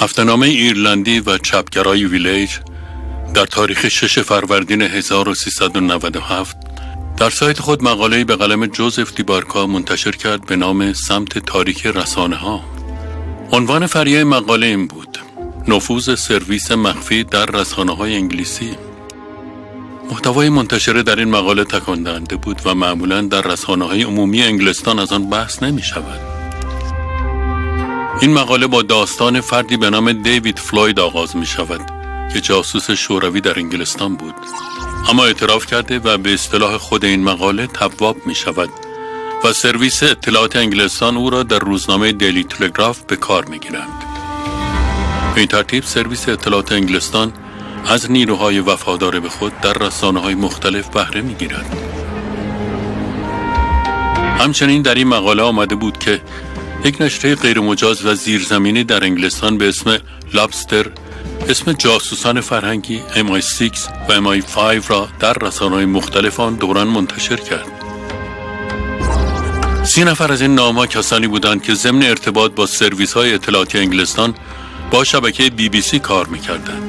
هفته‌نامه ایرلندی و چپگرای ویلیج در تاریخ 6 فروردین 1397 در سایت خود مقاله‌ای به قلم جوزف دیبارکا منتشر کرد به نام سمت تاریک رسانه‌ها. عنوان فرعی مقاله این بود: نفوذ سرویس مخفی در رسانه‌های انگلیسی. محتوای منتشر در این مقاله تکان دهنده بود و معمولاً در رسانه‌های عمومی انگلستان از آن بحث نمی‌شود. این مقاله با داستان فردی به نام دیوید فلوید آغاز می‌شود که جاسوس شوروی در انگلستان بود، اما اعتراف کرده و به اصطلاح خود این مقاله تبواب می‌شود و سرویس اطلاعات انگلستان او را در روزنامه دیلی تلگراف به کار می‌گیرند. به این ترتیب سرویس اطلاعات انگلستان از نیروهای وفادار به خود در رسانه‌های مختلف بهره می‌گیرد. همچنین در این مقاله آمده بود که یک نشریه غیرمجاز و زیرزمینی در انگلستان به اسم لابستر اسم جاسوسان فرهنگی MI6 و MI5 را در رسانه‌های مختلف آن دوران منتشر کرد. 30 نفر از این نام‌ها کسانی بودند که ضمن ارتباط با سرویس‌های اطلاعاتی انگلستان با شبکه BBC کار می‌کردند.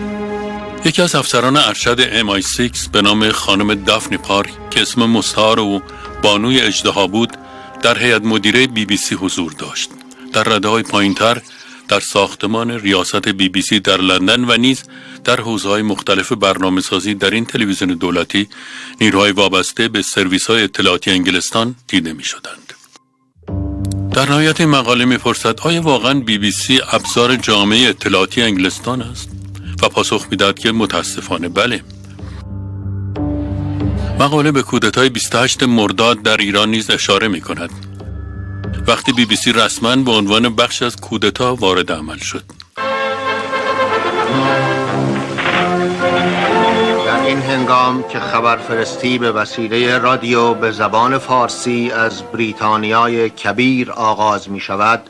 یکی از افسران ارشد MI6 به نام خانم دافنی پارک که اسم مستعار او بانوی اژدها بود، در هیئت مدیره BBC حضور داشت. در رده‌های پایین‌تر در ساختمان ریاست BBC در لندن و نیز در حوزه‌های مختلف برنامه‌سازی در این تلویزیون دولتی نیروهای وابسته به سرویس‌های اطلاعاتی انگلستان دیده می‌شدند. در نهایت این مقاله می‌پرسد آیا واقعاً BBC ابزار جامعه اطلاعاتی انگلستان است؟ و پاسخ می‌دهد که متأسفانه بله. مقاله به کودتای 28 مرداد در ایران نیز اشاره می‌کند، وقتی BBC رسماً به عنوان بخش از کودتا وارد عمل شد. در این هنگام که خبرفرستی به وسیله رادیو به زبان فارسی از بریتانیای کبیر آغاز می شود،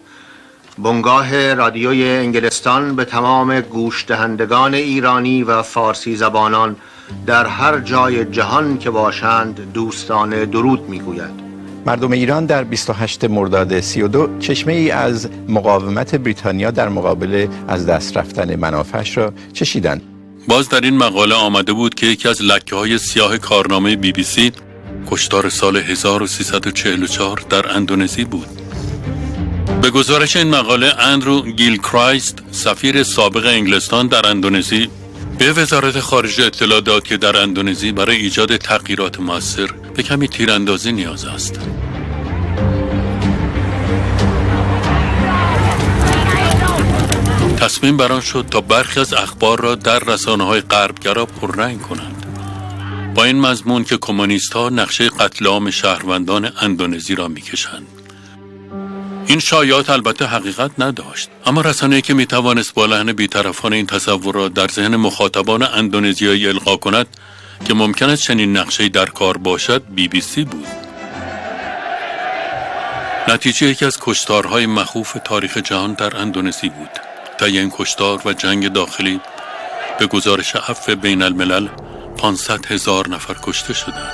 بنگاه رادیوی انگلستان به تمام گوش دهندگان ایرانی و فارسی زبانان در هر جای جهان که باشند دوستانه درود می گوید. مردم ایران در 28 مرداد 32 چشمه ای از مقاومت بریتانیا در مقابل از دست رفتن منافعش را چشیدند. باز در این مقاله آمده بود که یکی از لکه‌های سیاه کارنامه BBC کشتار سال 1344 در اندونزی بود. به گزارش این مقاله اندرو گیلکرایست سفیر سابق انگلستان در اندونزی به وزارت خارجه اطلاع داد که در اندونزی برای ایجاد تغییرات مؤثر به کمی تیراندازی نیاز است. تصمیم بر آن شد تا برخی از اخبار را در رسانه‌های غربگرا پررنگ کنند، با این مضمون که کمونیست‌ها نقشه قتل عام شهروندان اندونزی را می‌کشند. این شایعات البته حقیقت نداشت، اما رسانه‌ای که می‌توانست با لحن بی‌طرفانه این تصور را در ذهن مخاطبان اندونزیایی القا کند که ممکن است چنین نقشه‌ای در کار باشد BBC بود. نتیجه یکی از کشتارهای مخوف تاریخ جهان در اندونزی بود. طی این کشتار و جنگ داخلی به گزارش عفو بین الملل 500,000 نفر کشته شدند.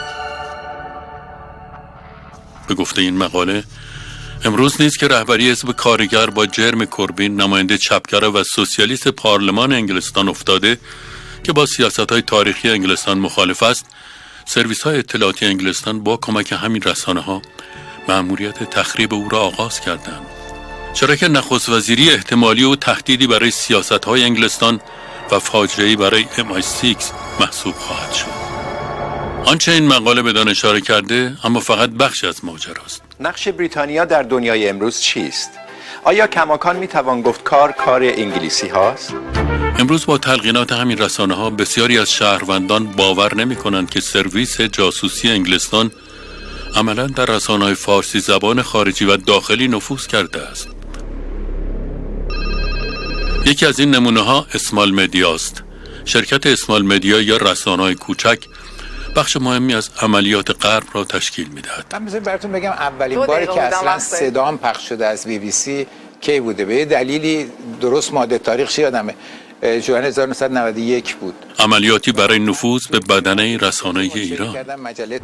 به گفته این مقاله امروز نیز که رهبری حزب کارگر با جرم کوربین نماینده چپگرا و سوسیالیست پارلمان انگلستان افتاده که با سیاست‌های تاریخی انگلستان مخالف است، سرویس‌های اطلاعاتی انگلستان با کمک همین رسانه‌ها مأموریت تخریب او را آغاز کردند، چرا که نخست وزیری احتمالی و تهدیدی برای سیاست‌های انگلستان و فاجعه‌ای برای MI6 محسوب خواهد شد. آنچه این مقاله بدان اشاره کرده اما فقط بخشی از ماجراست. نقش بریتانیا در دنیای امروز چیست؟ آیا کماکان میتوان گفت کار انگلیسی هاست؟ امروز با تلقینات همین رسانه‌ها بسیاری از شهروندان باور نمی‌کنند که سرویس جاسوسی انگلستان عملاً در رسانه‌های فارسی زبان خارجی و داخلی نفوذ کرده است. یکی از این نمونه‌ها اسمال مدیا است. شرکت اسمال مدیا یا رسانه‌های کوچک بخش مهمی از عملیات غرب را تشکیل می‌دهد. من می‌خوام براتون بگم اولین باری که اصلا صدام پخش شده از BBC کی بوده؟ به دلیلی درست ماده تاریخش یادمه، ژوئن 1991 بود. عملیاتی برای نفوذ به بدنه رسانه ایران. مجله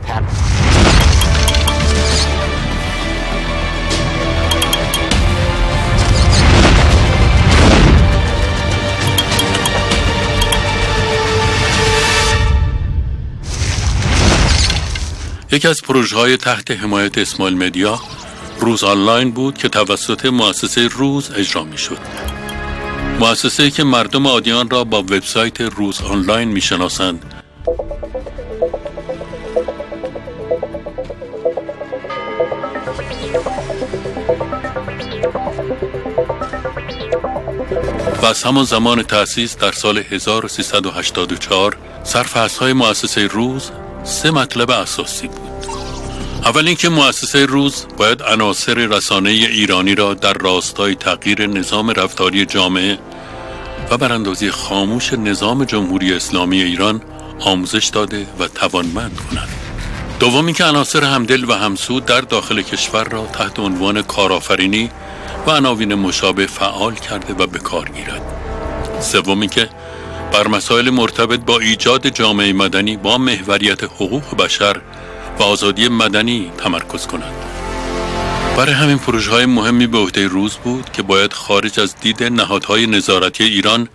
یکی از پروژه‌های تحت حمایت اسماعیل مدیا روز آنلاین بود که توسط مؤسسه روز اجرا می‌شد. مؤسسه‌ای که مردم عادیان را با وبسایت روز آنلاین می‌شناسند. و از همان زمان تأسیس در سال 1384 سرفصل‌های مؤسسه روز 3 مطلب اساسی بود. اول اینکه مؤسسه روز باید عناصر رسانه ایرانی را در راستای تغییر نظام رفتاری جامعه و براندازی خاموش نظام جمهوری اسلامی ایران آموزش داده و توانمند کند. دوم اینکه عناصر همدل و همسو در داخل کشور را تحت عنوان کارآفرینی و عناوین مشابه فعال کرده و به کار گیرد. سوم اینکه بر مسائل مرتبط با ایجاد جامعه مدنی با محوریت حقوق بشر و آزادی مدنی تمرکز کند. برای همین پروژه‌های مهمی به عهده روز بود که باید خارج از دید نهادهای نظارتی ایران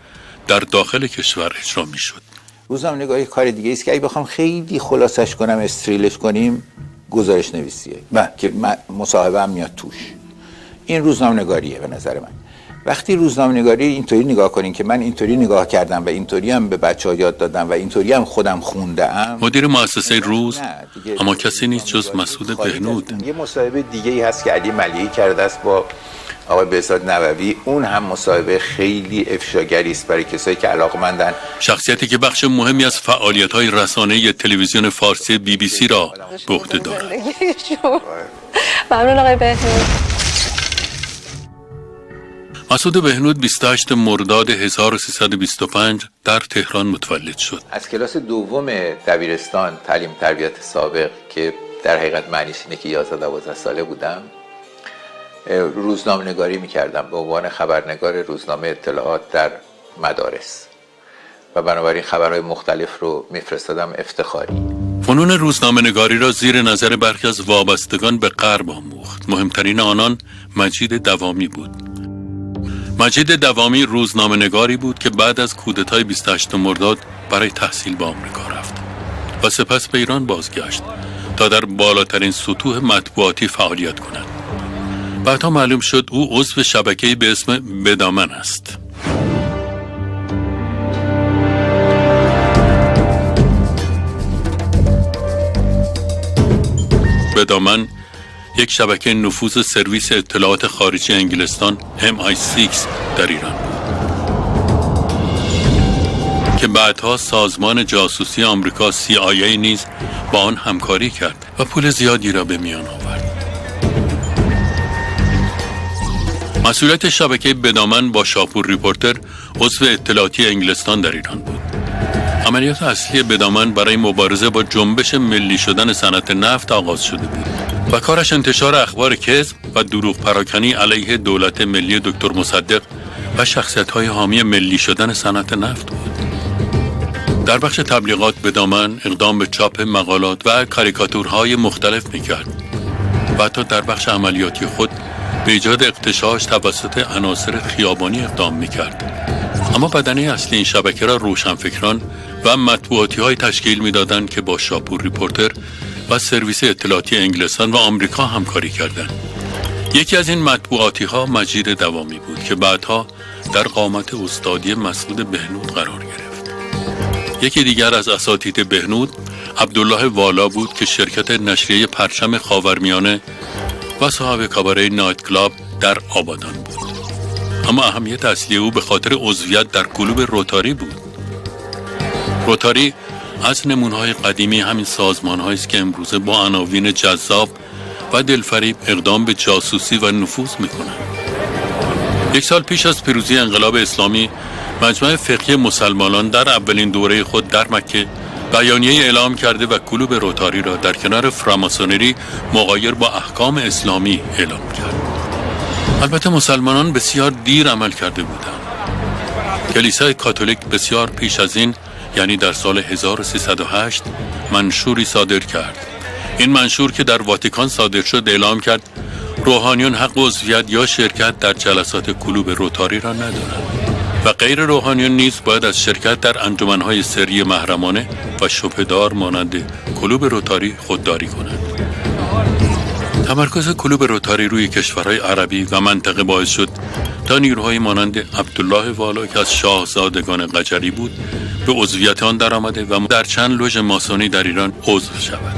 در داخل کشور اجرا می‌شد. روزنامه‌نگاری کار دیگه است که اگه بخوام خیلی خلاصش کنم، استریلش کنیم، گزارش نویسیه که مصاحبه هم میاد توش. این روزنامه‌نگاریه به نظر من. وقتی روزنامه‌نگاری اینطوری نگاه کنین که من اینطوری نگاه کردم و اینطوری هم به بچه‌ها یاد دادم و اینطوری هم خودم خونده‌ام. مدیر مؤسسه روز اما کسی نیست جز مسعود بهنود. یه مصاحبه دیگه‌ای هست که علی ملیحی کرده است با آقای بهزاد نووی. اون هم مصاحبه خیلی افشاگری است برای کسایی که علاقه‌مندن. شخصیتی که بخش مهمی از فعالیت‌های رسانه‌ای تلویزیون فارسی BBC را به عهده دارد. ممنون آقای بهنود. مسعود بهنود 28 مرداد 1325 در تهران متولد شد. از کلاس دوم دبیرستان تعلیم تربیت سابق که در حقیقت معنیش اینه که 11-12 ساله بودم، روزنامه‌نگاری می‌کردم به عنوان خبرنگار روزنامه اطلاعات در مدارس و بنابراین خبرهای مختلف رو میفرستادم افتخاری. فنون روزنامه‌نگاری را زیر نظر برخی از وابستگان به غرب آموخت. مهمترین آنان مجید دوامی بود. مجید دوامی روزنامه‌نگاری بود که بعد از کودتای 28 مرداد برای تحصیل به آمریکا رفت و سپس به ایران بازگشت تا در بالاترین سطوح مطبوعاتی فعالیت کند. بعدها معلوم شد او عضو شبکه‌ای به اسم بدامن است. بدامن یک شبکه نفوذ سرویس اطلاعات خارجی انگلستان MI6 در ایران بود که بعدها سازمان جاسوسی آمریکا CIA نیز با آن همکاری کرد و پول زیادی را به میان آورد. مسئولیت شبکه بدامن با شاپور ریپورتر عضو اطلاعاتی انگلستان در ایران بود. عملیات اصلی بدامن برای مبارزه با جنبش ملی شدن صنعت نفت آغاز شده بود و کارش انتشار اخبار کذب و دروغ پراکنی علیه دولت ملی دکتر مصدق و شخصیت‌های حامی ملی شدن صنعت نفت بود. در بخش تبلیغات بدامن اقدام به چاپ مقالات و کاریکاتورهای مختلف می‌کرد و حتی در بخش عملیاتی خود به ایجاد اغتشاش توسط عناصر خیابانی اقدام می‌کرد. اما بدنه اصلی این شبکه را روشنفکران و مطبوعاتی‌های تشکیل می‌دادند که با شاپور ریپورتر و سرویس اطلاعاتی انگلستان و آمریکا همکاری کردند. یکی از این مطبوعاتی‌ها مجید دوامی بود که بعدها در قامت استادی مسعود بهنود قرار گرفت. یکی دیگر از اساتید بهنود عبدالله والا بود که شرکت نشریه پرچم خاورمیانه و صاحب کاباره نایت کلاب در آبادان بود. اما اهمیت اصلی او به خاطر عضویت در کلوب روتاری بود. روتاری از نمونه‌های قدیمی همین سازمان‌هایی است که امروزه با عناوین جذاب و دلفریب اقدام به جاسوسی و نفوذ می‌کنند. 1 سال پیش از پیروزی انقلاب اسلامی، مجمع فقهی مسلمانان در اولین دوره خود در مکه بیانیه اعلام کرده و کلوب روتاری را در کنار فراماسونری مغایر با احکام اسلامی اعلام کرد. البته مسلمانان بسیار دیر عمل کرده بودند. کلیسای کاتولیک بسیار پیش از این، یعنی در سال 1308 منشوری صادر کرد. این منشور که در واتیکان صادر شد اعلام کرد روحانیون حق عضویت یا شرکت در جلسات کلوب روتاری را ندارند. و غیر روحانیون نیز باید از شرکت در انجمن‌های سری محرمانه و شبهه‌دار مانند کلوب روتاری خودداری کنند. تمرکز کلوب روتاری روی کشورهای عربی و منطقه باعث شد تا نیروهای مانند عبدالله والا که از شاهزادگان قجری بود به عضویت آن درآمده و در چند لوژ ماسونی در ایران عضو شود.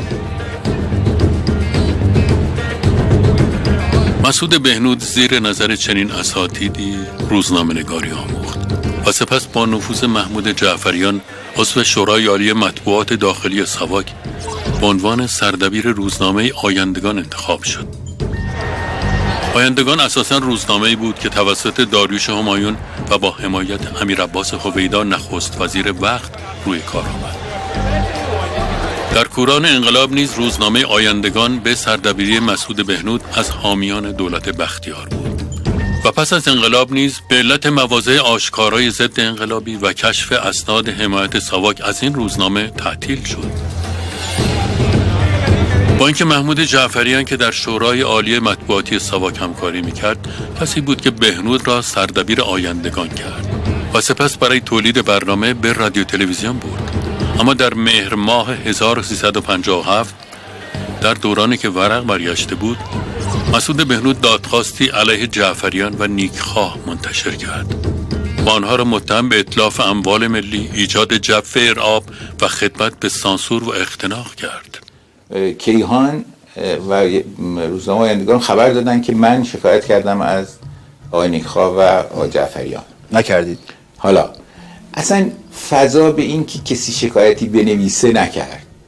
مسعود بهنود زیر نظر چنین اساتیدی روزنامه‌نگاری آموخت و سپس با نفوذ محمود جعفریان عضو شورای عالی مطبوعات داخلی ساواک به عنوان سردبیر روزنامه آیندگان انتخاب شد. آیندگان اساساً روزنامه‌ای بود که توسط داریوش همایون و با حمایت امیرعباس هویدا نخست وزیر وقت روی کار آمد. در کوران انقلاب نیز روزنامه آیندگان به سردبیری مسعود بهنود از حامیان دولت بختیار بود و پس از انقلاب نیز به علت مواضع آشکارای ضد انقلابی و کشف اسناد حمایت ساواک از این روزنامه تعطیل شد. با اینکه محمود جعفریان که در شورای عالی مطبوعاتی ساواک همکاری میکرد کسی بود که بهنود را سردبیر آیندگان کرد و سپس برای تولید برنامه به رادیو تلویزیون برد. اما در مهر ماه 1357 در دورانی که ورق برگشته بود مسعود بهنود دادخواستی علیه جعفریان و نیکخواه منتشر کرد و آنها را متهم به اتلاف اموال ملی، ایجاد جو ارعاب و خدمت به سانسور و اختناق کرد. کیهان و روزنامه آیندگان خبر دادن که من شکایت کردم از آقای نیکخواه و آقای جعفریان. نکردید؟ حالا اصلا فضا به این که کسی شکایتی بنویسه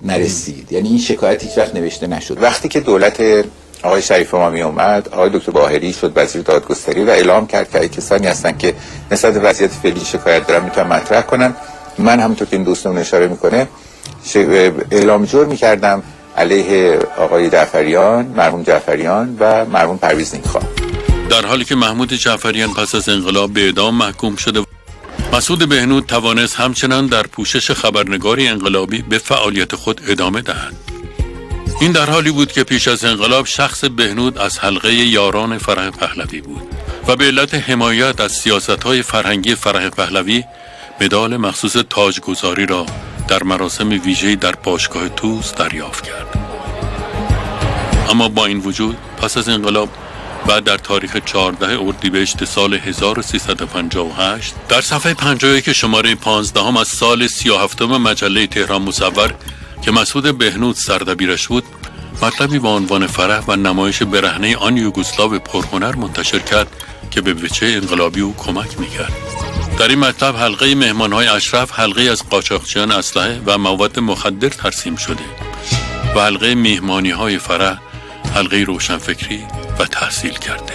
نرسید. یعنی این شکایت هیچ وقت نوشته نشد. وقتی که دولت آقای شریف امامی اومد، آقای دکتر باهری شد وزیر دادگستری و اعلام کرد که کسانی هستن که نسبت به وضعیت فعلی شکایت دارن میتونن مطرح کنن. من همونطور که این دوستمون اشاره میکنه اعلام جرم میکردم علیه آقای جعفریان، مرحوم جعفریان و مرحوم پرویز نیکخواه. در حالی که محمود جعفریان پس از انقلاب به اعدام محکوم شده، مسعود بهنود توانست همچنان در پوشش خبرنگاری انقلابی به فعالیت خود ادامه دهد. این در حالی بود که پیش از انقلاب شخص بهنود از حلقه یاران فرح پهلوی بود و به علت حمایت از سیاست‌های فرهنگی فرح پهلوی مدال مخصوص تاجگذاری را در مراسم ویژه‌ای در باشگاه طوس دریافت کرد. اما با این وجود پس از انقلاب و در تاریخ 14 اردیبهشت سال 1358 در صفحه 51 شماره 15 از سال 37 مجله تهران مصور که مسعود بهنود سردبیرش بود مطلبی با عنوان فرح و نمایش برهنه آن یوگسلاو پرهنر منتشر کرد که به وجه انقلابی او کمک میکرد. در این مطلب حلقه مهمانهای اشرف حلقه از قاچاقچیان اسلحه و مواد مخدر ترسیم شده و حلقه مهمانی‌های فرح حلقه روشنفکری و تحصیل کرده.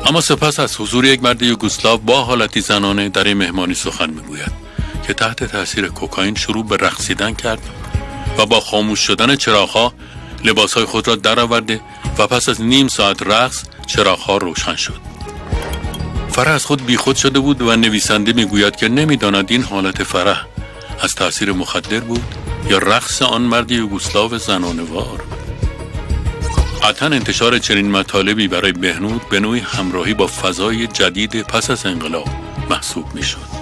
اما سپس از حضور یک مرد یوگسلاو با حالتی زنانه در این مهمانی سخن میگوید که تحت تاثیر کوکائین شروع به رقصیدن کرد و با خاموش شدن چراغ‌ها لباس‌های خود را درآورده و پس از نیم ساعت رقص چراغ‌ها روشن شد. فرح از خود بیخود شده بود و نویسنده میگوید که نمیداند این حالت فرح از تاثیر مخدر بود یا رقص آن مرد یوگسلاو زنانه‌وار. قطعاً انتشار چنین مطالبی برای بهنود به نوعی همراهی با فضای جدید پس از انقلاب محسوب میشد.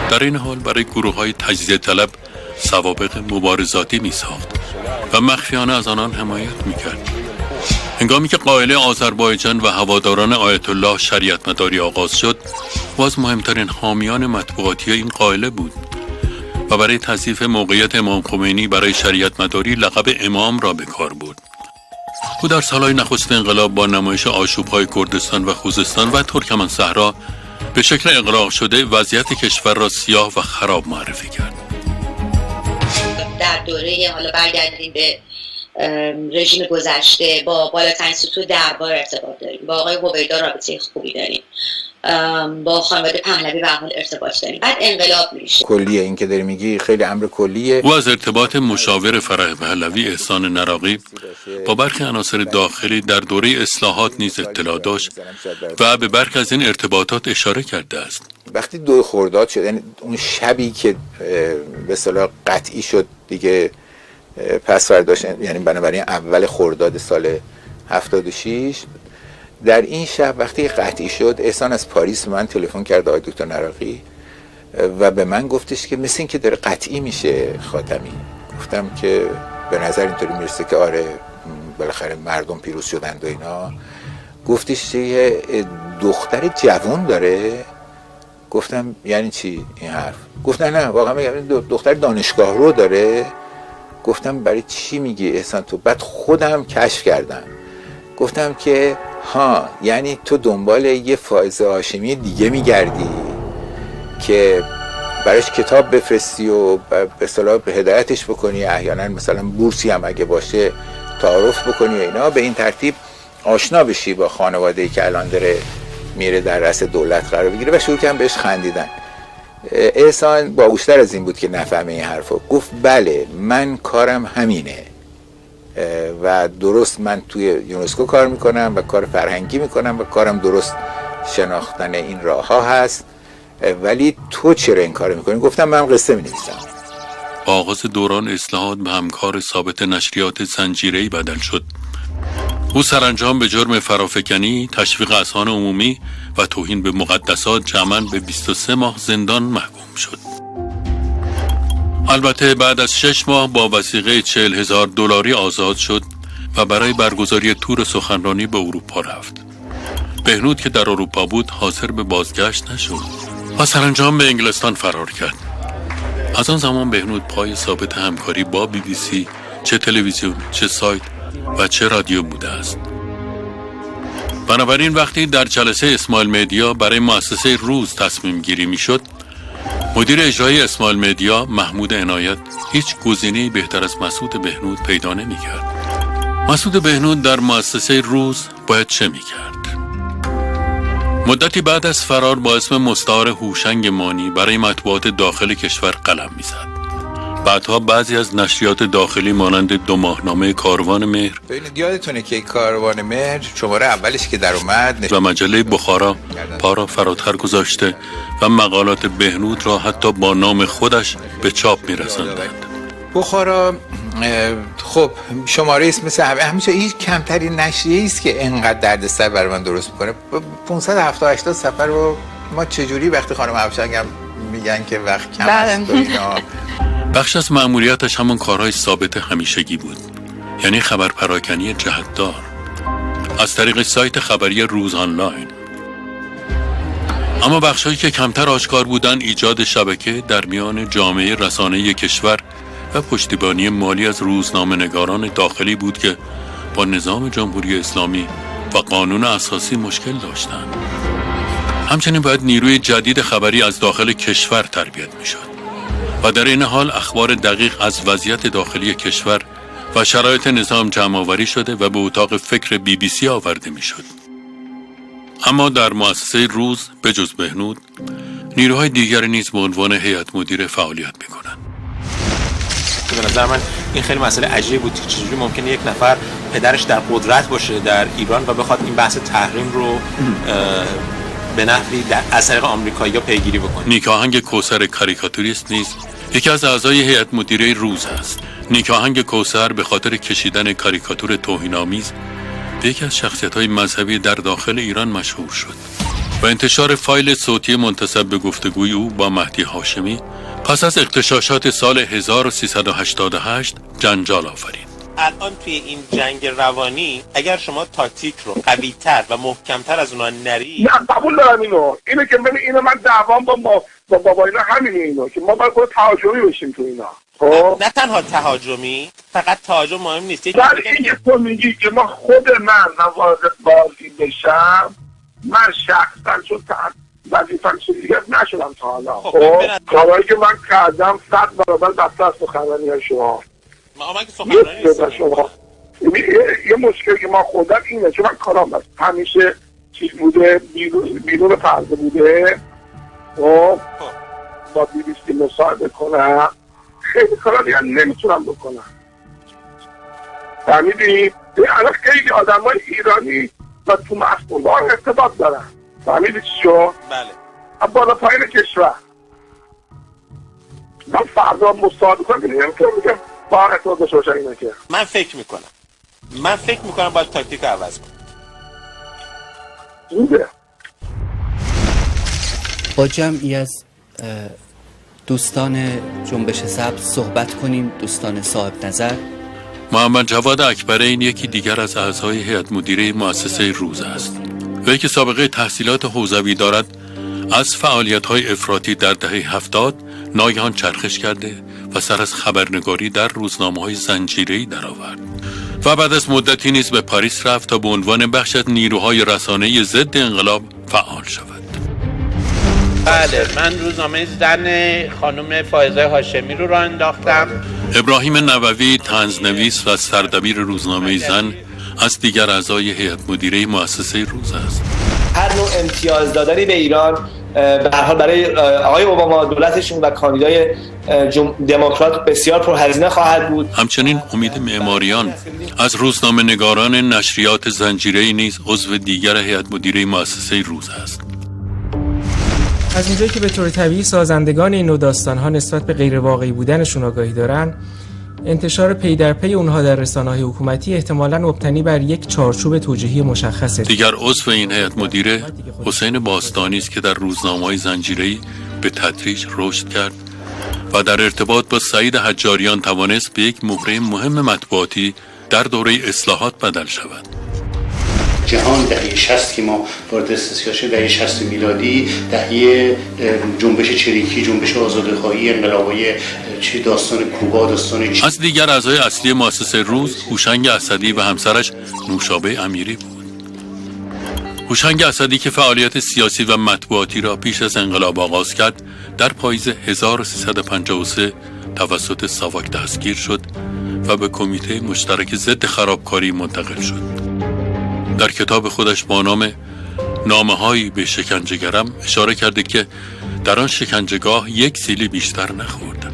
در این حال برای گروه‌های تجزیه طلب سوابق مبارزاتی میساخت و مخفیانه از آنان حمایت میکرد. هنگامی که قائله آذربایجان و هواداران آیت الله شریعت مداری آغاز شد و از مهمترین حامیان مطبوعاتی این قائله بود و برای تضعیف موقعیت امام خمینی برای شریعت مداری لقب امام را به کار برد. او در سالهای نخست انقلاب با نمایش آشوب‌های کردستان و خوزستان و ترکمن صحرا به شکل اغراق شده وضعیت کشور را سیاه و خراب معرفی کرد. در دوره حالا برگردیم به رژیم گذشته با بالاترین سطوح دربار ارتباط داریم، با آقای هویدا رابطه خوبی داریم، با خانواده پهلوی به حال ارتباط داریم. بعد انقلاب میشه. کلیه این که داری میگی خیلی امر کلیه. او از ارتباط مشاور فرح پهلوی احسان نراقی با برخی عناصر داخلی در دوره اصلاحات نیز اطلاع داشت و به برخی از این ارتباطات اشاره کرده است. وقتی 2 خرداد شد، یعنی اون شبی که به اصطلاح قطعی شد دیگه پس فرداش، یعنی بنابراین اول خرداد سال 76 در این شب وقتی قطعی شد، احسان از پاریس من تلفن کرد، آقای دکتر نراقی، و به من گفتش که مثل این که داره قطعی میشه خاتمی. گفتم که به نظر اینطوری میرسه که آره بالاخره مردم پیروز شدند و اینا. گفتش که دختر جوان داره. گفتم یعنی چی این حرف؟ گفت نه واقعا میگم دختر دانشگاه رو داره. گفتم برای چی میگی احسان تو؟ بعد خودم کشف کردم، گفتم که ها یعنی تو دنبال یه فائزه هاشمی دیگه میگردی که براش کتاب بفرستی و به اصطلاح هدایتش بکنی، احیانا مثلا بورسی هم اگه باشه تعارف بکنی و اینا، به این ترتیب آشنا بشی با خانواده‌ای که الان داره میره در رأس دولت قرار بگیره. و شروع کردن بهش خندیدن. احسان باهوشتر از این بود که نفهمه این حرفو. گفت بله من کارم همینه و درست من توی یونسکو کار میکنم و کار فرهنگی میکنم و کارم درست شناختن این راه ها هست، ولی تو چرا این کار میکنی؟ گفتم من قصه مینویسم. آغاز دوران اصلاحات به همکار ثابت نشریات زنجیره‌ای بدل شد. او سرانجام به جرم فرافکنی، تشویق اذهان عمومی و توهین به مقدسات جمعاً به 23 ماه زندان محکوم شد. البته بعد از 6 ماه با وثیقه $40,000 آزاد شد و برای برگزاری تور سخنرانی به اروپا رفت. بهنود که در اروپا بود حاضر به بازگشت نشد و سرانجام به انگلستان فرار کرد. از آن زمان بهنود پای ثابت همکاری با BBC، چه تلویزیون، چه سایت و چه رادیو بوده است. بنابراین وقتی در جلسه اسماعیل مدیا برای مؤسسه روز تصمیم گیری می شد، مدیر اجرایی اسماعیل مدیا محمود عنایت هیچ گزینه‌ای بهتر از مسعود بهنود پیدا نمی کرد. مسعود بهنود در مؤسسه روز باید چه می کرد؟ مدتی بعد از فرار با اسم مستعار هوشنگ مانی برای مطبوعات داخل کشور قلم می زد. بعدها بعضی از نشریات داخلی مانند 2 ماهنامه کاروان مهر، یادتونه که کاروان مهر شماره اولش که در اومد و مجله بخارا پا را فراتر گذاشته و مقالات بهنود را حتی با نام خودش به چاپ می رساندند. بخارا خب شماره است مثل همیشه، هیچ کمترین نشریه است که اینقدر دردسر برای من درست میکنه. 570-80 سفر رو ما چجوری وقتی خانم افشنگم میگن که وقت کم است و اینا. بخش از مأموریتش همون کارهای ثابت همیشگی بود، یعنی خبر پراکنی جهتدار از طریق سایت خبری روز آنلاین. اما بخشایی که کمتر آشکار بودن ایجاد شبکه در میان جامعه رسانه‌ای کشور و پشتیبانی مالی از روزنامه‌نگاران داخلی بود که با نظام جمهوری اسلامی و قانون اساسی مشکل داشتند. همچنین باید نیروی جدید خبری از داخل کشور تربیت می‌شد و در این حال اخبار دقیق از وضعیت داخلی کشور و شرایط نظام جمع‌آوری شده و به اتاق فکر BBC آورده می‌شد. اما در مؤسسه روز به جز بهنود نیروهای دیگری نیز به عنوان هیئت مدیره فعالیت می‌کنند. به نظر من این خیلی مسئله عجیبی بود که چجوری ممکنه یک نفر پدرش در قدرت باشه در ایران و بخواد این بحث تحریم رو به نحوی از طریق آمریکایی‌ها پیگیری بکنه. نیک آهنگ کوثر کاریکاتوریست نیز یکی از اعضای هیئت مدیره روز است. نیک آهنگ کوثر به خاطر کشیدن کاریکاتور توهین‌آمیز به یکی از شخصیت‌های مذهبی در داخل ایران مشهور شد و انتشار فایل صوتی منتسب به گفتگوی او با مهدی هاشمی پس از اغتشاشات سال 1388 جنجال آفرید. الان توی این جنگ روانی اگر شما تاکتیک رو قوی‌تر و محکم‌تر از اونا نری، نه قبول دارم اینو که ببین اینو من دعوام با بابا اینا همینه، اینو که ما باید خود تهاجمی بشیم تو اینا. خب نه تنها تهاجمی، فقط تهاجم مهم نیست. ولی اینکه تو میگی که ما خود من وارد بازی بشم، من شخصا چون وظیفه‌ام چیز دیگه نشدم تا حالا. خب کارهایی که من کردم 100 برابر بهتر از سخنرانی‌های شما. من که سخنرانی نیستم. یه مشکلی که ما خودم اینه، چون من کارام بس همیشه چیز بوده، بیرون پرده بوده. خب با BBC مصاحبه کنم، خیلی کارا دیگه نمیتونم بکنم. فهمیدی؟ الان خیلی آدمای ایرانی و تو مسئولان ارتباط دارن. فهمیدی چی شد؟ بله. بالا پایین کشور. من فردا مصاحبه کنم که میگم با ارتباط داشته باشن اینا که. من فکر میکنم باید تاکتیک رو عوض کنم. خوبه. با جمعی از دوستان جنبش سبز صحبت کنیم، دوستان صاحب نظر. محمد جواد اکبرین یکی دیگر از اعضای هیئت مدیره مؤسسه روز است. وی که سابقه تحصیلات حوزوی دارد، از فعالیت‌های افراطی در دهه 70 ناگهان چرخش کرده و سر از خبرنگاری در روزنامه‌های زنجیره‌ای درآورد و بعد از مدتی نیز به پاریس رفت تا به عنوان بخش از نیروهای رسانه‌ای ضد انقلاب فعال شود. بله، من روزنامه زن خانم فائزه هاشمی رو راه انداختم. ابراهیم نووی طنزنویس و سردبیر روزنامه زن از دیگر اعضای هیئت مدیره مؤسسه روز است. هر نوع امتیاز دادنی به ایران به هر حال برای آقای اوباما دولتشون و کاندیدای دموکرات بسیار پرهزینه خواهد بود. همچنین امید معماریان از روزنامه نگاران نشریات زنجیره‌ای نیز عضو دیگر هیئت مدیره مؤسسه روز است. از اونجایی که به طور طبیعی سازندگان این نوع داستان‌ها نسبت به غیر واقعی بودنشون آگاهی دارن، انتشار پی در پی اونها در رسانه‌های حکومتی احتمالاً مبتنی بر یک چارچوب توجیهی مشخصه. دیگر عضو این هیئت مدیره حسین باستانی است که در روزنامه‌های زنجیره‌ای به تدریج رشد کرد و در ارتباط با سعید حجاریان توانست به یک مهره مهم مطبوعاتی در دوره اصلاحات بدل شود. جهان دهه 60 که ما وارد استثمار شد، دهه 60 میلادی، دهه جنبش چریکی، جنبش آزادی‌خواهی، انقلاب‌های داستان کوبا، داستان از دیگر اعضای اصلی مؤسسه روز هوشنگ اسدی و همسرش نوشابه امیری بود. هوشنگ اسدی که فعالیت سیاسی و مطبوعاتی را پیش از انقلاب آغاز کرد، در پاییز 1353 توسط ساواک دستگیر شد و به کمیته مشترک ضد خرابکاری منتقل شد. در کتاب خودش با نام نامه‌هایی به شکنجهگرم اشاره کرده که در آن شکنجهگاه یک سیلی بیشتر نخوردم.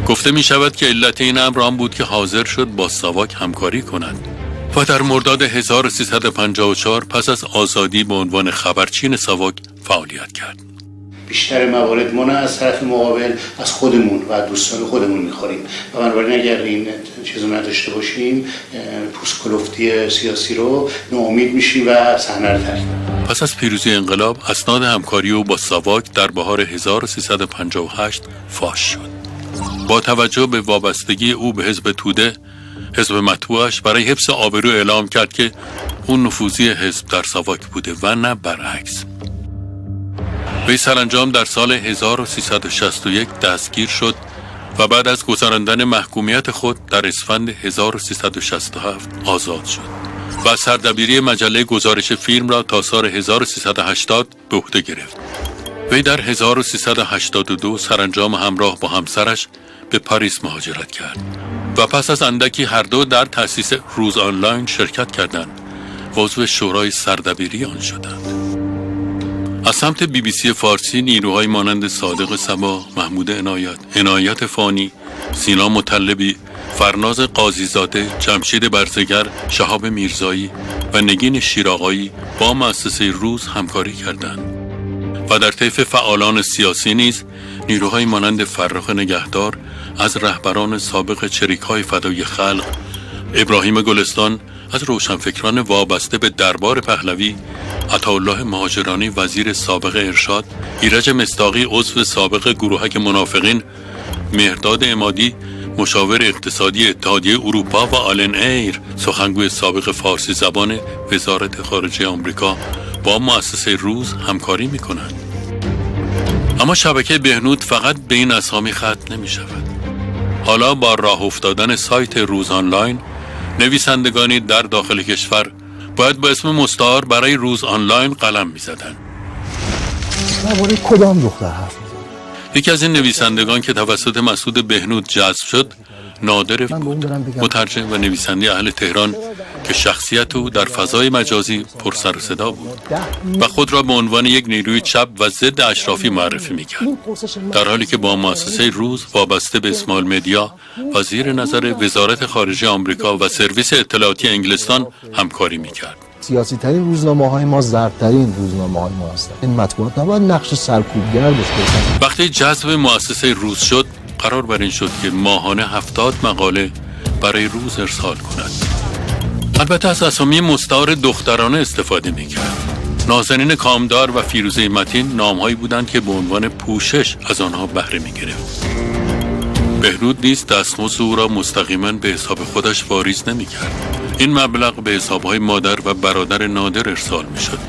گفته می شود که علت این امر آن بود که حاضر شد با ساواک همکاری کند و در مرداد 1354 پس از آزادی به عنوان خبرچین ساواک فعالیت کرد. بیشتر موارد ما نه از طرف مقابل، از خودمون و دوستان خودمون می‌خوریم و بنابراین اگر این چیزو نداشته باشیم، پوست کلفتی سیاسی رو ناامید میشیم و صحنه رو ترک می‌کنیم. پس از پیروزی انقلاب اسناد همکاری او با ساواک در بهار 1358 فاش شد. با توجه به وابستگی او به حزب توده، حزب مطبوعش برای حفظ آبرو اعلام کرد که اون نفوذی حزب در ساواک بوده و نه برعکس. وی سرانجام در سال 1361 دستگیر شد و بعد از گذراندن محکومیت خود در اسفند 1367 آزاد شد و سردبیری مجله گزارش فیلم را تا سال 1380 به عهده گرفت. وی در 1382 سرانجام همراه با همسرش به پاریس مهاجرت کرد و پس از اندکی هر دو در تأسیس روز آنلاین شرکت کردند و عضو شورای سردبیری آن شدند. از سمت BBC فارسی نیروهای مانند صادق صبا، محمود عنایت فانی، سینا مطلبی، فرناز قاضیزاده، جمشید برزگر، شهاب میرزایی و نگین شیرآقایی با مؤسسه روز همکاری کردند و در طیف فعالان سیاسی نیز نیروهای مانند فرخ نگهدار از رهبران سابق چریک‌های فدای خلق، ابراهیم گلستان از روشنفکران وابسته به دربار پهلوی، عطاالله مهاجرانی وزیر سابق ارشاد، ایرج مصداقی عضو سابق گروهک منافقین، مهرداد عمادی مشاور اقتصادی اتحادیه اروپا و آلن ایر سخنگوی سابق فارسی زبان وزارت خارجه آمریکا با مؤسسه روز همکاری می‌کنند. اما شبکه بهنود فقط به این اسامی ختم نمی‌شود. حالا با راه افتادن سایت روز آنلاین، نویسندگانی در داخل کشور باید با اسم مستعار برای روز آنلاین قلم می‌زدند. درباره کدام دختر حرف می‌زنید؟ یکی از این نویسندگان که توسط مسعود بهنود جذب شد، نادر بود، مترجم و نویسنده اهل تهران که شخصیت او در فضای مجازی پر سر و صدا بود و خود را به عنوان یک نیروی چپ و ضد اشرافی معرفی می‌کرد، در حالی که با مؤسسه روز وابسته به اسماعیل مدیا و زیر نظر وزارت خارجه آمریکا و سرویس اطلاعاتی انگلستان همکاری می‌کرد. سیاسی ترین روزنامه‌های ما زردترین روزنامه‌های ما هستند. این مطبوعات نباید نقش سرکوبگر داشته باشند. وقتی جذب مؤسسه روز شد، قرار بر این شد که ماهانه 70 مقاله برای روز ارسال کند. البته از اسامی مستعار دخترانه استفاده میکرد. نازنین کامدار و فیروزه متین نامهایی بودند که به عنوان پوشش از آنها بهره میگرفت. بهنود نیز دستمزد او را مستقیما به حساب خودش واریز نمیکرد. این مبلغ به حسابهای مادر و برادر نادر ارسال میشد.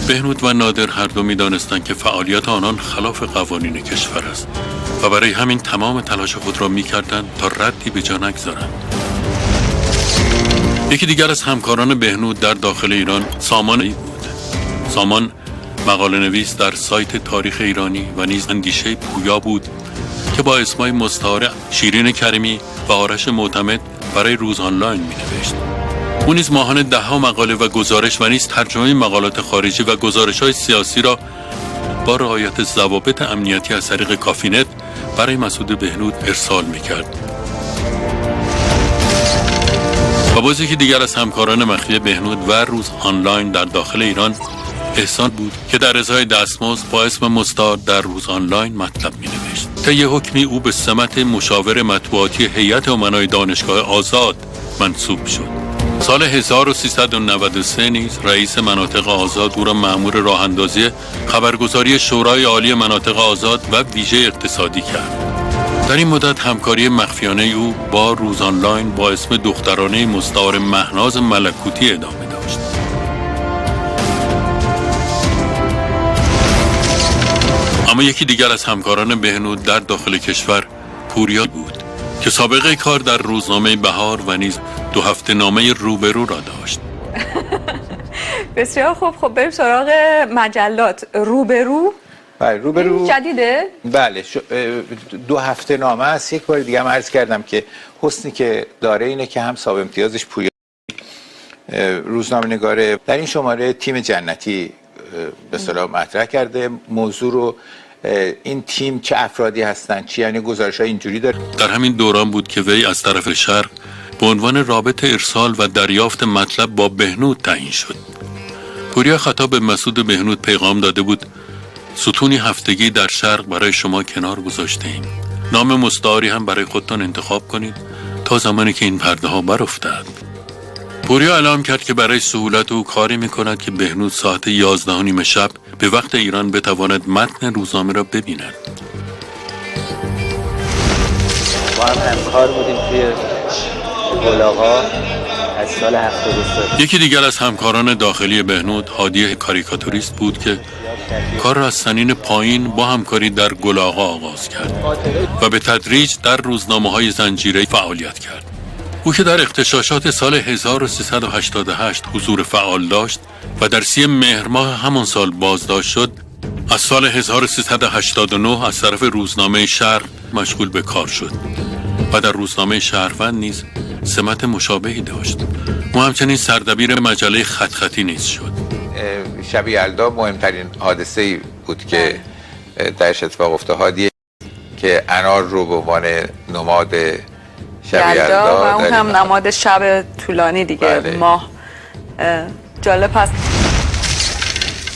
بهنود و نادر هر دو می‌دانستند که فعالیت آنان خلاف قوانین کشور است و برای همین تمام تلاش خود را می‌کردند تا ردی به جا نگذارند. یکی دیگر از همکاران بهنود در داخل ایران سامان بود. سامان مقاله نویس در سایت تاریخ ایرانی و نیز اندیشه پویا بود که با اسمای مستعار شیرین کریمی و آرش معتمد برای روز آنلاین می‌نوشت. او نیز ماهانه ده‌ها مقاله و گزارش و نیز ترجمه مقالات خارجی و گزارش‌های سیاسی را با رعایت ضوابط امنیتی از طریق کافینت برای مسعود بهنود ارسال می‌کرد. و باز یکی دیگر از همکاران مخفی بهنود و روز آنلاین در داخل ایران احسان بود که در ازای دستمزد با اسم مستعار در روز آنلاین مطلب می‌نوشت. طی حکمی او به سمت مشاور مطبوعاتی هیئت امنای دانشگاه آزاد منصوب شد. سال 1393 نیز رئیس مناطق آزاد او را مأمور راه‌اندازی خبرگزاری شورای عالی مناطق آزاد و ویژه اقتصادی کرد. در این مدت همکاری مخفیانه او با روز آنلاین با اسم دخترانه مستعار مهناز ملکوتی ادامه داشت. اما یکی دیگر از همکاران بهنود در داخل کشور پوریا بود که سابقه کار در روزنامه بهار و نیز 2 هفته نامه روبرو را داشت. بسیار خوب. خب بریم سراغ مجلات. روبرو. بله روبرو جدیده؟ بله 2 هفته نامه است. یک بار دیگه هم عرض کردم که حسنی که داره اینه که هم صاحب امتیازش پویا روزنامه نگاره. در این شماره تیم جنتی به اصطلاح مطرح کرده موضوع رو. این تیم چه افرادی هستند، چی یعنی گزارش‌های اینجوری داره. در همین دوران بود که وی از طرف شرق به عنوان رابط ارسال و دریافت مطلب با بهنود تعیین شد. پوریا خطاب به مسعود بهنود پیغام داده بود: ستونی هفتگی در شرق برای شما کنار گذاشته ایم. نام مستعاری هم برای خودتان انتخاب کنید تا زمانی که این پرده ها برافتد. پوریا اعلام کرد که برای سهولت او کاری میکند که بهنود ساعت 11:30 شب به وقت ایران بتواند متن روزنامه را ببیند. با هم همکار بودیم توی گلاغا از سال 73. یکی دیگر از همکاران داخلی بهنود هادی کاریکاتوریست بود که کار را از سنین پایین با همکاری در گلاغا آغاز کرد و به تدریج در روزنامه‌های زنجیره‌ای فعالیت کرد. او که در اغتشاشات سال 1388 حضور فعال داشت و در 30 مهر ماه همان سال بازداشت شد، از سال 1389 از طرف روزنامه شرق مشغول به کار شد و در روزنامه شهروند نیز سمت مشابهی داشت. او همچنین سردبیر مجله خط خطی نیز شد. شب یلدا مهمترین حادثه بود که درش اتفاق افتاد. هادی که انار رو به عنوان نماد شب یلدا و اون هم نماد شب طولانی دیگه. بله. ماه جالب هست.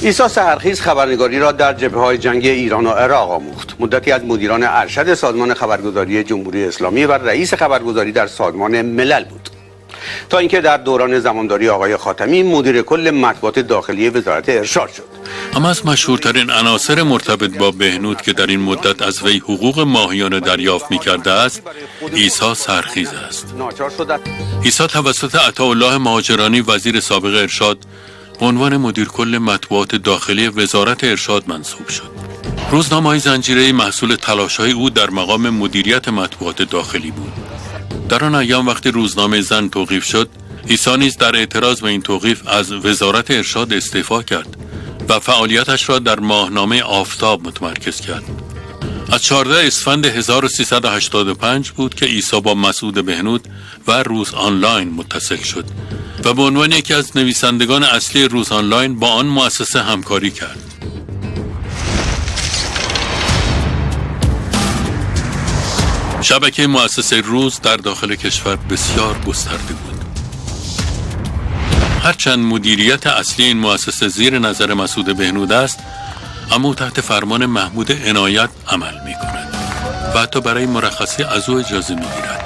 عیسی سحرخیز خبرنگاری را در جبهه‌های جنگی ایران و عراق آموخت. مدتی از مدیران ارشد سازمان خبرگزاری جمهوری اسلامی و رئیس خبرگزاری در سازمان ملل بود، تا اینکه در دوران زمانداری آقای خاتمی مدیر کل مطبوعات داخلی وزارت ارشاد شد. اما از مشهورترین عناصر مرتبط با بهنود که در این مدت از وی حقوق ماهیانه دریافت می‌کرده است، عیسی سحرخیز است. عیسی توسط عطاالله مهاجرانی وزیر سابق ارشاد به عنوان مدیر کل مطبوعات داخلی وزارت ارشاد منصوب شد. روزنامه‌های زنجیره‌ای محصول تلاش‌های او در مقام مدیریت مطبوعات داخلی بود. در آن ایام وقتی روزنامه زن توقیف شد، عیسی نیز در اعتراض به این توقیف از وزارت ارشاد استعفا کرد و فعالیتش را در ماهنامه آفتاب متمرکز کرد. از 14 اسفند 1385 بود که عیسی با مسعود بهنود و روز آنلاین متصل شد و به عنوان یکی از نویسندگان اصلی روز آنلاین با آن مؤسسه همکاری کرد. شبکه مؤسسه روز در داخل کشور بسیار گسترده بود. هرچند مدیریت اصلی این مؤسسه زیر نظر مسعود بهنود است، اما تحت فرمان محمود عنایت عمل می کند و حتی برای مرخصی از او اجازه می گیرد.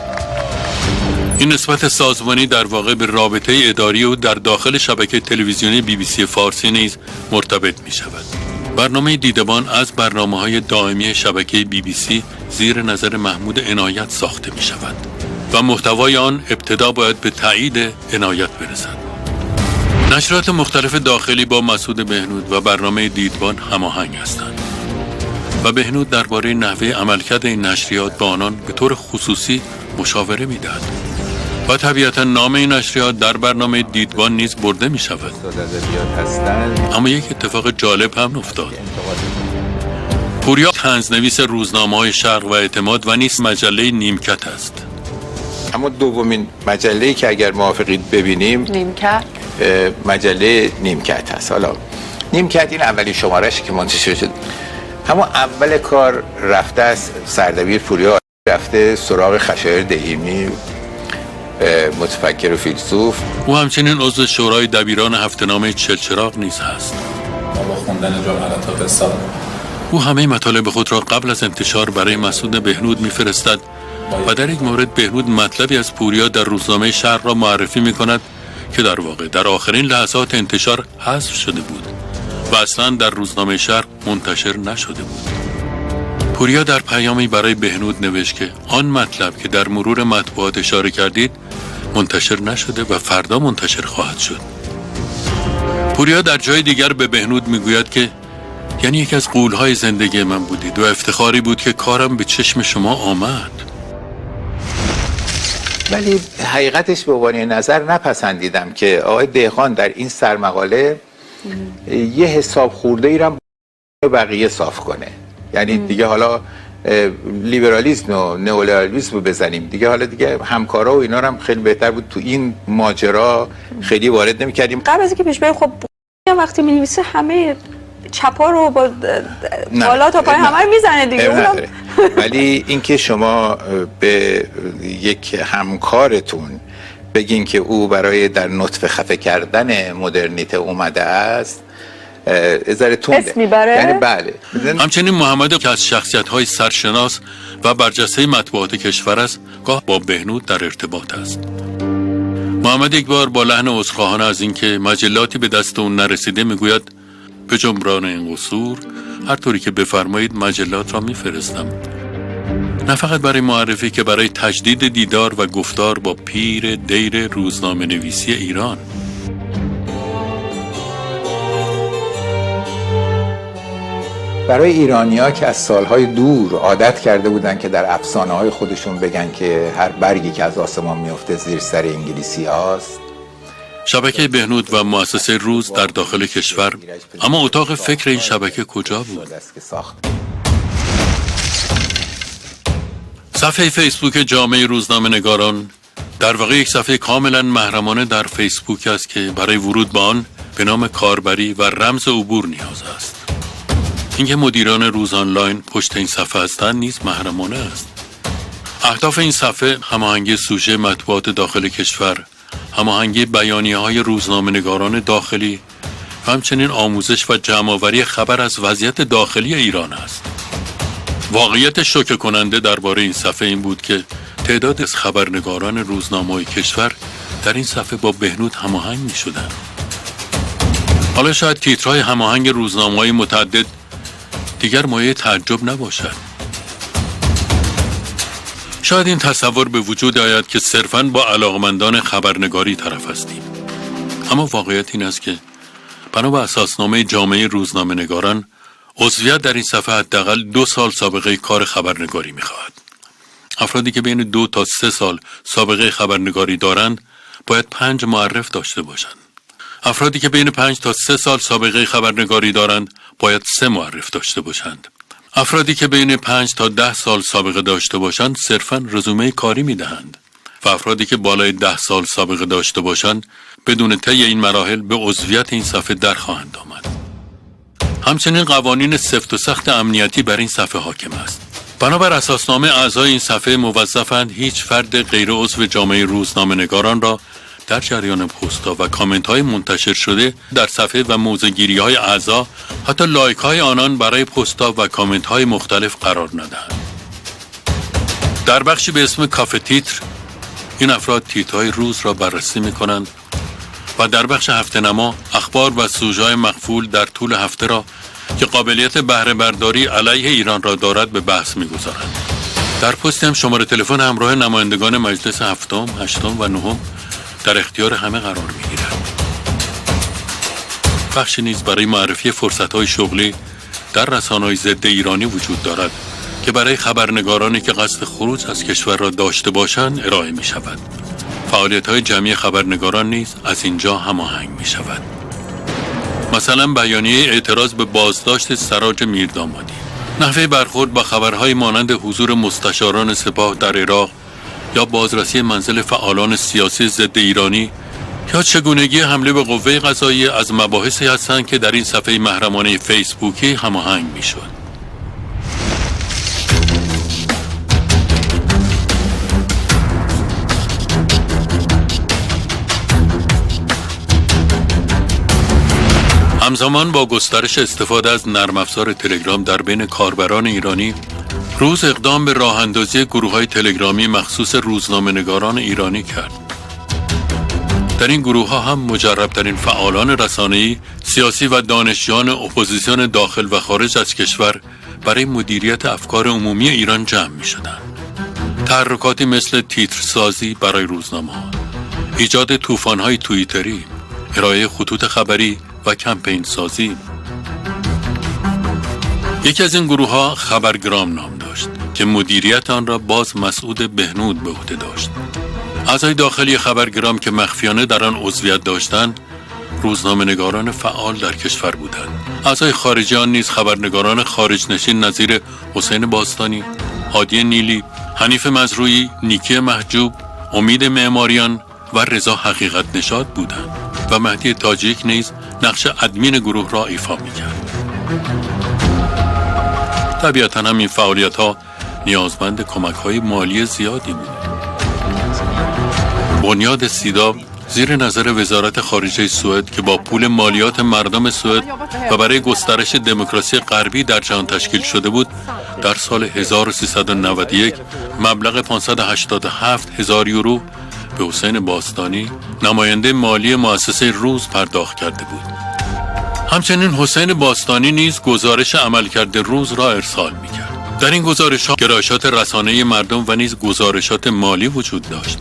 این نسبت سازمانی در واقع به رابطه اداری او در داخل شبکه تلویزیونی BBC فارسی نیز مرتبط می شود. برنامه دیدبان از برنامه‌های دائمی شبکه BBC زیر نظر محمود عنایت ساخته می شود و محتوای آن ابتدا باید به تایید عنایت برسد. نشریات مختلف داخلی با مسعود بهنود و برنامه دیدبان هماهنگ هستند و بهنود درباره نحوه عملکرد این نشریات با آنان به طور خصوصی مشاوره می‌دهد و طبیعتا نام این نشریات در برنامه دیدبان نیز برده می شود. اما یک اتفاق جالب هم افتاد. پوریا طنزنویس روزنامه‌های شرق و اعتماد و نیز مجله نیمکت است. اما دومین مجله‌ای که اگر موافقید ببینیم نیمکت مجله نیمکت هست. حالا نیمکت این اولی شماره‌اش که منتشر شد، همون اول کار رفته از سردبیر پوریا رفته سراغ خشایار دهیمی، متفکر و فیلسوف. او همچنین عضو شورای دبیران هفته‌نامه چلچراغ نیز هست. با خوندن جملات و قصه او همه مطالب خود را قبل از انتشار برای مسعود بهنود می‌فرستد و در یک مورد بهنود مطلبی از پوریا در روزنامه شرق را معرفی می‌کند که در واقع در آخرین لحظات انتشار حذف شده بود و اصلا در روزنامه شرق منتشر نشده بود. پوریا در پیامی برای بهنود نوشت که آن مطلب که در مرور مطبوعات اشاره کردید منتشر نشده و فردا منتشر خواهد شد. پوریا در جای دیگر به بهنود میگوید که یعنی یک از غول‌های زندگی من بودید و افتخاری بود که کارم به چشم شما آمد. ولی حقیقتش به عنوان نظر نپسندیدم که آقای دهقان در این سرمقاله یه حساب خورده ای را بقیه صاف کنه. یعنی دیگه حالا لیبرالیسم و نئولیبرالیسم رو بزنیم دیگه، حالا دیگه همکارا و اینا هم خیلی بهتر بود تو این ماجرا خیلی وارد نمی‌کردیم. قبل از اینکه پیش بریم، خب وقتی می‌نویسه همه چپا رو با بالا تا پایین همه رو میزنه دیگه. ولی اینکه شما به یک همکارتون بگین که او برای در نطفه خفه کردن مدرنیته اومده است، ازاره تونده. اسم میبره؟ یعنی بله. همچنین محمد که از شخصیت‌های سرشناس و برجسته مطبوعات کشور است، گاه با بهنود در ارتباط است. محمد یک بار با لحن عذرخواهانه از اینکه مجلاتی به دست اون نرسیده میگوید به جبران این قصور هر طوری که بفرمایید مجلات را میفرستم، نه فقط برای معرفی که برای تجدید دیدار و گفتار با پیر دیر روزنامه نویسی ایران. برای ایرانی‌ها که از سالهای دور عادت کرده بودن که در افسانه‌های خودشون بگن که هر برگی که از آسمان میفته زیر سر انگلیسی هاست، شبکه بهنود و مؤسسه روز در داخل کشور، اما اتاق فکر این شبکه کجا بود؟ صفحه فیسبوک جامعه روزنامه نگاران در واقع یک صفحه کاملا محرمانه در فیسبوک است که برای ورود به آن به نام کاربری و رمز عبور نیاز است. اینکه مدیران روز آنلاین پشت این صفحه هستند نیز محرمانه است. اهداف این صفحه هماهنگی سوژه مطبوعات داخل کشور، هماهنگی بیانیه‌های روزنامه‌نگاران داخلی و همچنین آموزش و جمع‌آوری خبر از وضعیت داخلی ایران است. واقعیت شوکه کننده درباره این صفحه این بود که تعداد از خبرنگاران روزنامه‌های کشور در این صفحه با بهنود هماهنگ می‌شدند. حالا شاید تیترهای هماهنگ روزنامه‌های متعدد دیگر مایه تعجب نباشد. شاید این تصور به وجود آید که صرفاً با علاقمندان خبرنگاری طرف هستیم. اما واقعیت این است که بنا به اساسنامه جامعه روزنامه نگاران، عضویت در این صفحه حداقل 2 سال سابقه کار خبرنگاری می‌خواهد. افرادی که بین 2 تا 3 سال سابقه خبرنگاری دارند، باید 5 معرف داشته باشند. افرادی که بین 5 تا 3 سال سابقه خبرنگاری دارند، باید 3 معرف داشته باشند. افرادی که بین 5 تا 10 سال سابقه داشته باشند صرفاً رزومه کاری می‌دهند و افرادی که بالای 10 سال سابقه داشته باشند بدون طی این مراحل به عضویت این صفحه در خواهند آمد. همچنین قوانین سفت و سخت امنیتی بر این صفحه حاکم است. بنابر اساسنامه اعضای این صفحه موظفند هیچ فرد غیر عضو جامعه روزنامه‌نگاران را در جریان پست‌ها و کامنت‌های منتشر شده در صفحه و موضع‌گیری‌های اعضا، حتی لایک‌های آنان برای پست‌ها و کامنت‌های مختلف قرار ندهند. در بخشی به اسم کافه تیتر، این افراد تیترهای روز را بررسی می‌کنند و در بخش هفته نما اخبار و سوژه‌های مقفول در طول هفته را که قابلیت بهره برداری علیه ایران را دارد به بحث می‌گذارند. در پستی هم شماره تلفن همراه نمایندگان مجلس هفتم، هشتم و نهم در اختیار همه قرار می‌گیرد. بخشی نیز برای معرفی فرصت‌های شغلی در رسانه‌های ضد ایرانی وجود دارد که برای خبرنگارانی که قصد خروج از کشور را داشته باشند ارائه می‌شود. فعالیت‌های جمعی خبرنگاران نیز از اینجا هماهنگ می‌شود. مثلا بیانیه اعتراض به بازداشت سراج میردامادی، نحوه برخورد با خبرهای مانند حضور مستشاران سپاه در عراق یا بازرسی منزل فعالان سیاسی ضد ایرانی یا چگونگی حمله به قوه قضاییه از مباحثی هستند که در این صفحه محرمانه فیسبوکی هماهنگ می‌شد. همزمان با گسترش استفاده از نرم افزار تلگرام در بین کاربران ایرانی، روز اقدام به راه اندازی گروه‌های تلگرامی مخصوص روزنامه‌نگاران ایرانی کرد. در این گروه‌ها هم مجرب‌ترین فعالان رسانه‌ای، سیاسی و دانشجویان اپوزیسیون داخل و خارج از کشور برای مدیریت افکار عمومی ایران جمع می‌شدند. تحرکاتی مثل تیترسازی برای روزنامه‌ها، ایجاد طوفان‌های توییتری، ارائه خطوط خبری و کمپین سازی. یکی از این گروه‌ها خبرگرام نام داشت که مدیریت آن را باز مسعود بهنود به عهده داشت. اعضای داخلی خبرگرام که مخفیانه در آن عضویت داشتند، روزنامه‌نگاران فعال در کشور بودند. اعضای خارجی آن نیز خبرنگاران خارج نشین نظیر حسین باستانی، هادی نیلی، حنیف مزروعی، نیکی محجوب، امید معماریان و رضا حقیقت نژاد بودند و مهدی تاجیک نیز نقش ادمین گروه را ایفا می‌کرد. طبیعتاً هم این فعالیت‌ها نیازمند کمک‌های مالی زیادی بود. بنیاد سیدا زیر نظر وزارت خارجه سوئد که با پول مالیات مردم سوئد و برای گسترش دموکراسی غربی در جهان تشکیل شده بود، در سال 1391 مبلغ 587,000 یورو به حسین باستانی، نماینده مالی مؤسسه روز، پرداخت کرده بود. همچنین حسین باستانی نیز گزارش عملکرد روز را ارسال می‌کرد. در این گزارش‌ها گرایشات رسانه‌ای مردم و نیز گزارشات مالی وجود داشت.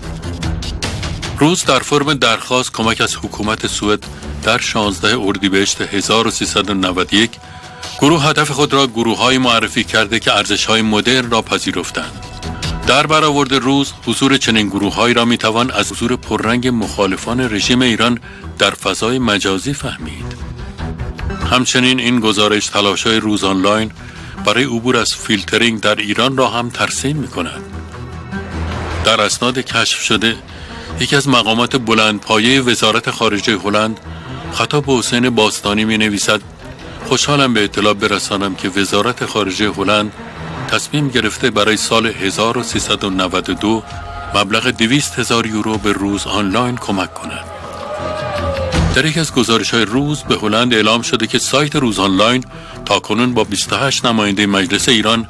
روز در فرم درخواست کمک از حکومت سوئد در 16 اردیبهشت 1391 گروه هدف خود را گروه‌های معرفی کرده که ارزش‌های مدرن را پذیرفتند. در برآورد روز حضور چنین گروه‌هایی را می‌توان از حضور پررنگ مخالفان رژیم ایران در فضای مجازی فهمید. همچنین این گزارش تلاش‌های روز آنلاین برای عبور از فیلترینگ در ایران را هم ترسیم می‌کند. در اسناد کشف شده یکی از مقامات بلندپایه وزارت خارجه هلند خطاب به حسین باستانی می‌نویسد: خوشحالم به اطلاع برسانم که وزارت خارجه هلند تصمیم گرفته برای سال 1392 مبلغ 200,000 یورو به روز آنلاین کمک کند. در یک از گزارش‌های روز به هلند اعلام شده که سایت روز آنلاین تاکنون با 28 نماینده مجلس ایران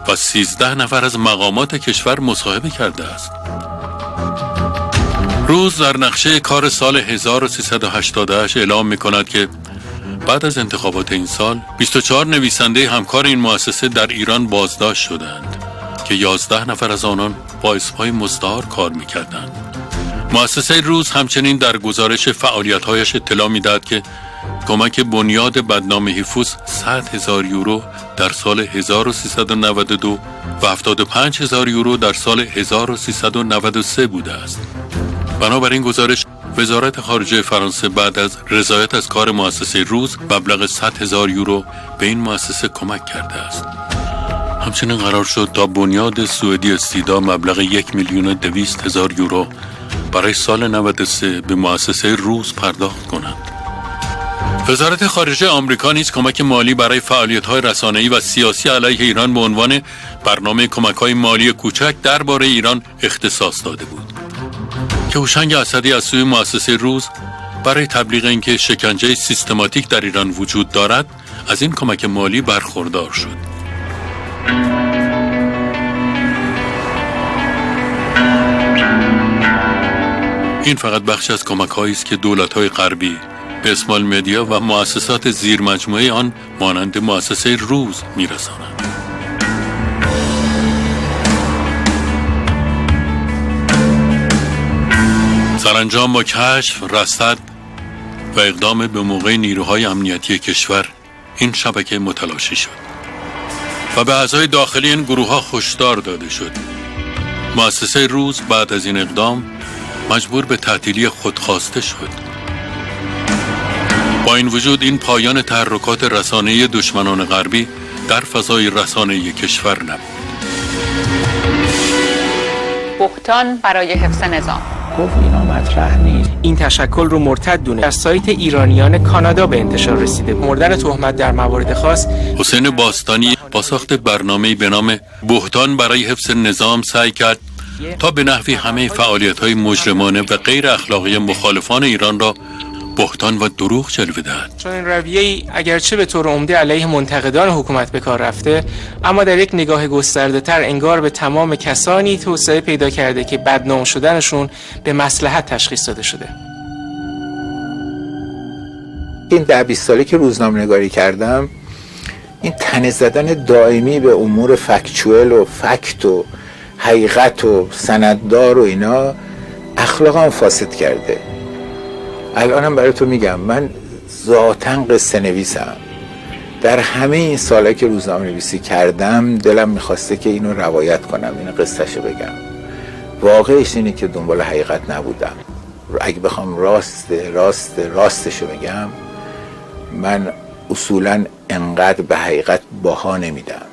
و 13 نفر از مقامات کشور مصاحبه کرده است. روز در نقشه کار سال 1388 اعلام می‌کند که بعد از انتخابات این سال 24 نویسنده همکار این مؤسسه در ایران بازداشت شدند که 11 نفر از آنان با اسم‌های مستعار کار می‌کردند. مؤسسه روز همچنین در گزارش فعالیت‌هایش اطلاع می‌دهد که کمک بنیاد بدنام هیفوس 100,000 یورو در سال 1392 و 75,000 یورو در سال 1393 بوده است. بنابراین گزارش وزارت خارجه فرانسه بعد از رضایت از کار مؤسسه روز مبلغ 100,000 یورو به این مؤسسه کمک کرده است. همچنین قرار شد تا بنیاد سوئدی سیدا مبلغ 1,200,000 یورو برای سال 93 به مؤسسه روز پرداخت کند. وزارت خارجه آمریکا نیز کمک مالی برای فعالیت‌های رسانه‌ای و سیاسی علیه ایران به عنوان برنامه کمک‌های مالی کوچک درباره ایران اختصاص داده بود که هوشنگ اسدی از سوی مؤسسه روز برای تبلیغ اینکه شکنجه سیستماتیک در ایران وجود دارد از این کمک مالی برخوردار شد. این فقط بخش از کمک‌هایی است که دولت‌های غربی به اسمال مدیا و مؤسسات زیر مجموعه آن مانند مؤسسه روز می‌رسانند. سرانجام با کشف، رصد و اقدام به موقع نیروهای امنیتی کشور این شبکه متلاشی شد و به اعضای داخلی این گروه‌ها هشدار داده شد. مؤسسه روز بعد از این اقدام مجبور به تعطیلی خودخواسته شد. با این وجود این پایان تحرکات رسانه‌ای دشمنان غربی در فضای رسانه‌ای کشور نبود. بهتان برای حفظ نظام. گفت اینا مطرح نیست. این تشکل رو مرتد دونه از سایت ایرانیان کانادا به انتشار رسیده. مردن تهمت در موارد خاص. حسین باستانی با ساخت برنامه‌ای به نام بهتان برای حفظ نظام سعی کرد تا به نحوی همه فعالیت‌های مجرمانه و غیر اخلاقی مخالفان ایران را بهتان و دروغ جلوه دهد. چون این رویه‌ای اگرچه به طور عمده علیه منتقدان حکومت به کار رفته، اما در یک نگاه گسترده‌تر انگار به تمام کسانی توسعه پیدا کرده که بدنام شدنشون به مصلحت تشخیص داده شده. این 10-20 ساله که روزنامه‌نگاری کردم، این تنه زدن دائمی به امور فکچوئل و فکت و حقیقت و سنددار و اینا اخلاقم فاسد کرده. الانم برای تو میگم، من ذاتاً قصه نویسم. در همه این ساله که روزنامه نویسی کردم دلم میخواسته که اینو روایت کنم، اینو قصهشو بگم. واقعش اینه که دنبال حقیقت نبودم. اگه بخوام راستشو بگم، من اصولاً انقدر به حقیقت باها نمیدم.